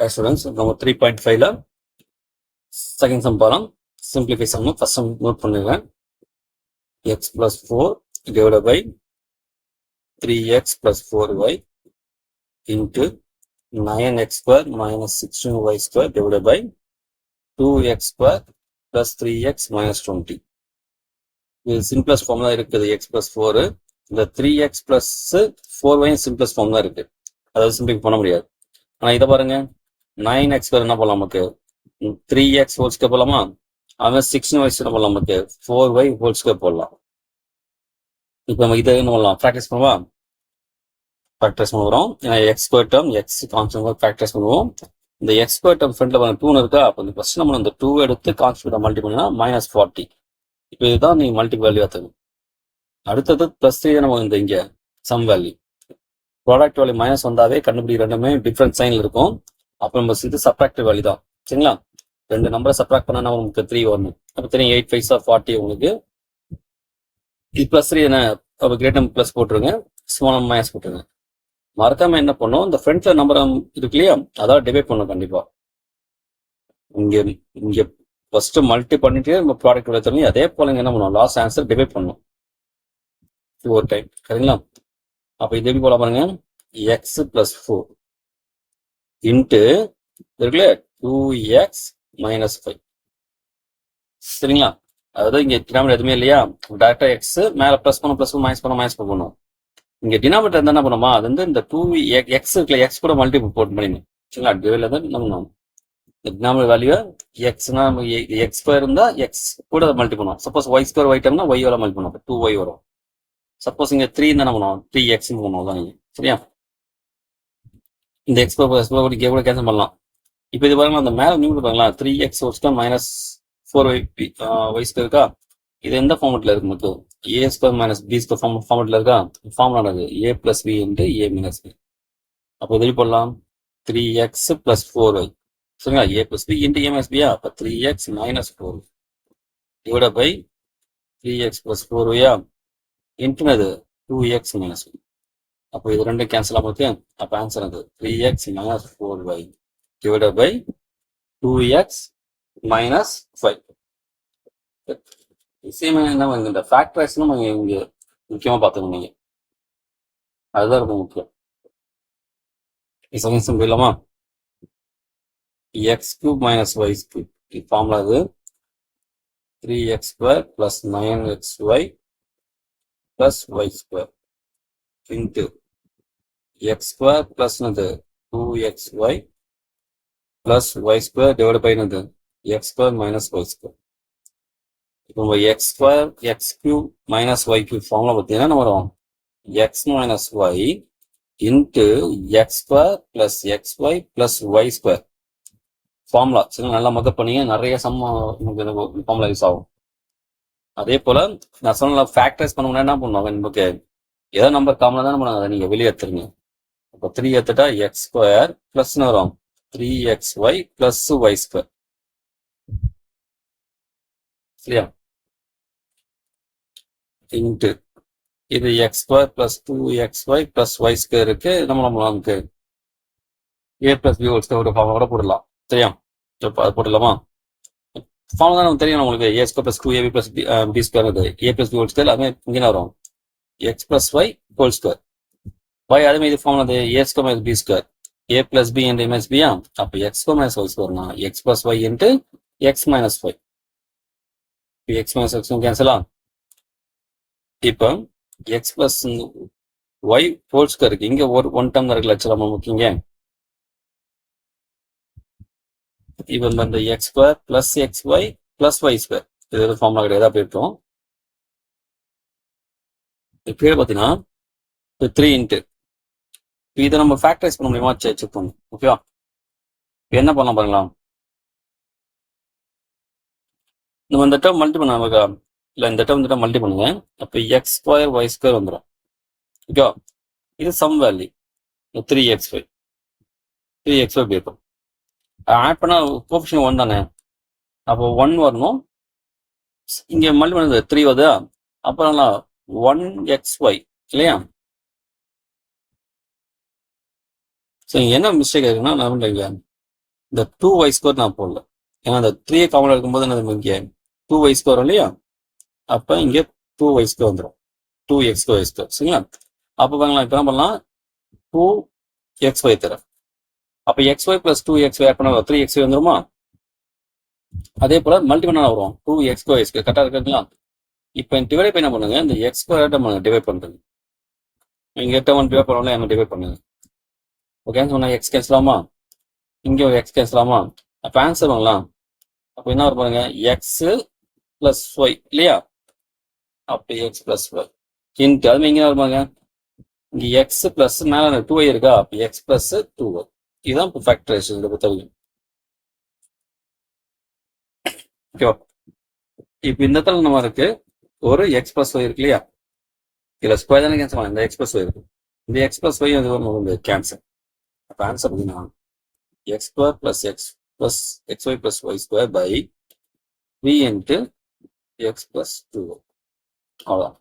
Hi students, நம்ம 3.5ல second sum form simplify sum first sum note பண்ணுங்க. x plus 4 divided by 3x plus 4y into 9x square minus 16y square divided by 2x square plus 3x minus 20. இது simplest form தான் இருக்குது. x plus 4 இந்த 3x plus 4y simplest form தான் இருக்கு. அதாவது simplify பண்ண முடியாது. ஆனா இதை பாருங்க, 9x square என்ன பண்ணலாம் நமக்கு 3x ஹோல் ஸ்கொயர் போடலாமா? அவன் 16y என்ன பண்ணலாம் நமக்கு 4y ஹோல் ஸ்கொயர் போடலாம். இப்போ நம்ம இதை என்ன பண்ணலாம், ப்ராக்டிஸ் பண்ணுவோம். ப்ராக்டிஸ் பண்ணுறோம். ஏன்னா X square term X constant practice பண்ணுவோம். இந்த எக்ஸ் ஸ்கொயர் டேர்ம் ஃப்ரண்ட்ல பண்ண 2 இருக்கா, அப்போ ஃபர்ஸ்ட் நம்ம இந்த 2 எடுத்து கான்ஸ்டன்ட் மல்டி பண்ணினா -40. இப்போ இதுதான் நீ மல்டி வேல்யூ ஆத்தணும். அடுத்தது +3 நம்ம இந்த இங்க sum value product value minus வந்தாவே கண்டுபிடி ரெண்டுமே டிஃப்ரெண்ட் சைன்ல இருக்கும். அப்போ நம்ம இது சப்ராக்டிவ் வேல்யூ தான். சரிங்களா? ரெண்டு நம்பரை சப்ராக்ட் பண்ணா உங்களுக்கு 3 வரணும். அப்போ 3 8 5 40 உங்களுக்கு. இது +3 என்ன, அப்போ கிரேட் நம்பர் ப்ளஸ் போட்டுருங்க, ஸ்மால் நம்பர் மைனஸ் போட்டுருங்க. மறக்காம என்ன பண்ணும், இந்த ஃப்ரண்ட்ல நம்பர் இருக்கு இல்லையா, அதாவது டிவைட் பண்ணும் கண்டிப்பா. இங்க இங்க ஃபர்ஸ்ட் மல்டி பண்ணிட்டு நம்ம ப்ராடக்ட் வேல்யூ தரணும். அதே போல என்ன பண்ணும், லாஸ்ட் ஆன்சர் டிவைட் பண்ணும் ஒரு டைம். சரிங்களா? அப்போ இது எப்படி போல பாருங்க, x plus 4 இன்ட்டு இருக்குல்ல 2x minus 5. சரிங்களா? அதாவது இங்க டினாமினேட்டர் எதுவுமே இல்லையா, டேரக்டா x மேல பிளஸ் பண்ண பிளஸ் மைனஸ் பண்ண மைனஸ் பண்ணணும். இங்க டினாமினேட்டர் இருந்தா என்ன பண்ணுமா, அது வந்து இந்த 2x இருக்குல்ல, x கூட மல்டிபிள் போட்டு பண்ணிடணும். சரிங்களா? டிவைட்ல தான் நம்ம டினாமினேட்டர் வேல்யூ எக்ஸ்னா எக்ஸ் ஸ்கொயர் இருந்தா எக்ஸ் கூட மல்டி பண்ணுவோம். சப்போஸ் ஒய் ஸ்கொயர் ஒய் டைம்னா ஒய் வர மல்டி பண்ணுவோம், 2y வரும். சப்போஸ் இங்க 3 என்ன பண்ணுவோம், 3x பண்ணுவோம் தான் நீங்க. சரியா? இந்த எக்ஸ் கூட கேன்சல் பண்ணலாம். இப்போ இது பாருங்க, அந்த மேல நியூ பாருங்களா, 3x minus 4y ஸ்கொயர் இருக்கா, இது எந்த ஃபார்மெட்ல இருக்கு நமக்கு, a square minus b square ஃபார்மெட்ல இருக்கா. ஃபார்முலா அது a plus b into a minus b. அப்போ இது போடலாம் 3x plus 4y. சரிங்களா? a plus b into a minus b. அப்போ 3x minus 4y divided by 3x plus 4y into அது 2x minus b. அப்போ இது ரெண்டும் கேன்சல் ஆகுது. அப்போ ஆன்சர் அது 3x minus 4y divided by 2x minus 5. Same என்ன இந்த ஃபேக்டரைஸ் நம்ம இங்க முக்கியமா பார்த்துக்கணும். நீங்க அதுதான் ரொம்ப முக்கியம். செகண்ட் சம் போயிடலாமா? x³ minus y³ ஃபார்முலா அது 3x² plus 9xy plus y² into x² plus 2xy plus y² divided by x² minus y². இப்போ x² x³ minus y³ formula பார்த்தீங்கன்னா நம்ம வரும் x minus y into x² plus xy plus y² formula. சரி, நல்லா mug up பண்ணீங்க, நிறைய some formula use ஆகும். அதே போல நான் சொன்ன ஃபேக்டரைஸ் பண்ண என்ன பண்ணுவாங்க, நமக்கு ஏதோ நம்பர் காமனா தான் நம்ம அதை நீங்க வெளியே எடுத்துருங்க. அப்போ 3 எடுத்துட்டா x² பிளஸ் வரும் 3xy பிளஸ் y². சரியா? இன்ட்டு இது x² plus 2xy plus y² இருக்கு. நம்ம நமக்கு a plus b whole square formula போடலாம். சரியா? அது போடலாமா? ஃபார்முலா தான் நமக்கு தெரியும் உங்களுக்கு, a square plus 2ab plus b square இருக்குது, a plus b whole square. அதுவே இங்கே வரும் x plus y whole square. y அதுமே இது ஃபார்முலா அது a square minus b square, a plus b into minus b. அப்போ x square minus y ஸ்கொயர்னா x plus y into x minus y. x minus x கேன்சலா. இப்போ x plus y whole square இருக்கு, இங்க ஒரு one term தான் இருக்குல்ல, நம்ம முக்கியங்க. இப்போ இந்த x² plus xy plus y², இது ஃபார்முலா கிடையாது, அப்படி இருக்கும். இப்போ பார்த்தீங்கன்னா 3 இன்ட்டு இதை நம்ம ஃபேக்டரைஸ் பண்ண முடியுமா, செக் பண்ணும். ஓகேவா? இப்போ என்ன பண்ணலாம் பாருங்களா, நம்ம இந்த டேர்ம் மல்டி பண்ண இல்லை, இந்த டேர்ம் மல்டி பண்ணுங்க. அப்போ x² y² வந்துடும். ஓகேவா? இது சம் வேல்யூ 3xy இப்படி இருக்கும். ஆட் பண்ணா கோஎஃபிஷியன்ட் 1 தானே, அப்போ 1 வரணும். இங்க மல்டி பண்ணது 3 வருதா, அப்புறம் 1xy இல்லையா? ஸோ என்ன மிஸ்டேக் இருக்குன்னா, நான் இந்த 2y² நான் போடல, ஏன்னா அந்த 3 காமன் இருக்கும்போது நம்ம இங்கே 2y² இல்லையா, அப்போ இங்கே 2y² வந்துடும், 2x², சரிங்களா. அப்போ பாருங்களா, இப்போ என்ன பண்ணலாம், 2xy தர, அப்போ xy + 2xy ஆட் பண்ண 3xy வந்துருமா. அதே போல மல்டி பண்ணா வரும் 2x², கரெக்டாக இருக்குங்களா. இப்போ டிவைட் பண்ண பண்ணுங்க, இந்த x² நம்ம டிவைட் பண்ணுறது, இங்கே டேர்ம் டிவைட் பண்ணல, நம்ம டிவைட் பண்ணுங்க. ஓகேன்னு சொன்னா எக்ஸ் கேன்சலாமா, இங்கே ஒரு எக்ஸ் கேன்சலாமா, அப்போ ஆன்சர் வாங்கலாம். அப்போ என்ன வரும் பாருங்க, எக்ஸ் + ஒய் இல்லையா, அப்போ எக்ஸ் + ஒய் இன்ட்டு அது இங்கே வருவாங்க, இங்கே எக்ஸ் ப்ளஸ் மேலே 2y இருக்கா, அப்போ எக்ஸ் + 2y. இதுதான் இப்போ ஃபேக்டரைசேஷன் பொறுத்தவரைக்கும். ஓகேவா. இப்போ இந்த இடத்துல நம்ம இருக்கு ஒரு எக்ஸ் + ஒய் இருக்கு இல்லையா, இதில் ஸ்கொயர் தானே கேன்சல் பண்ணலாம், இந்த எக்ஸ் + ஒய் இருக்கு, இந்த எக்ஸ் + ஒய் அது ஒரு கேன்சல். அப்போ ஆன்சர் பார்த்தீங்கன்னா x² + x + xy + y² by 3 × x + 2y. அவ்வளோதான்.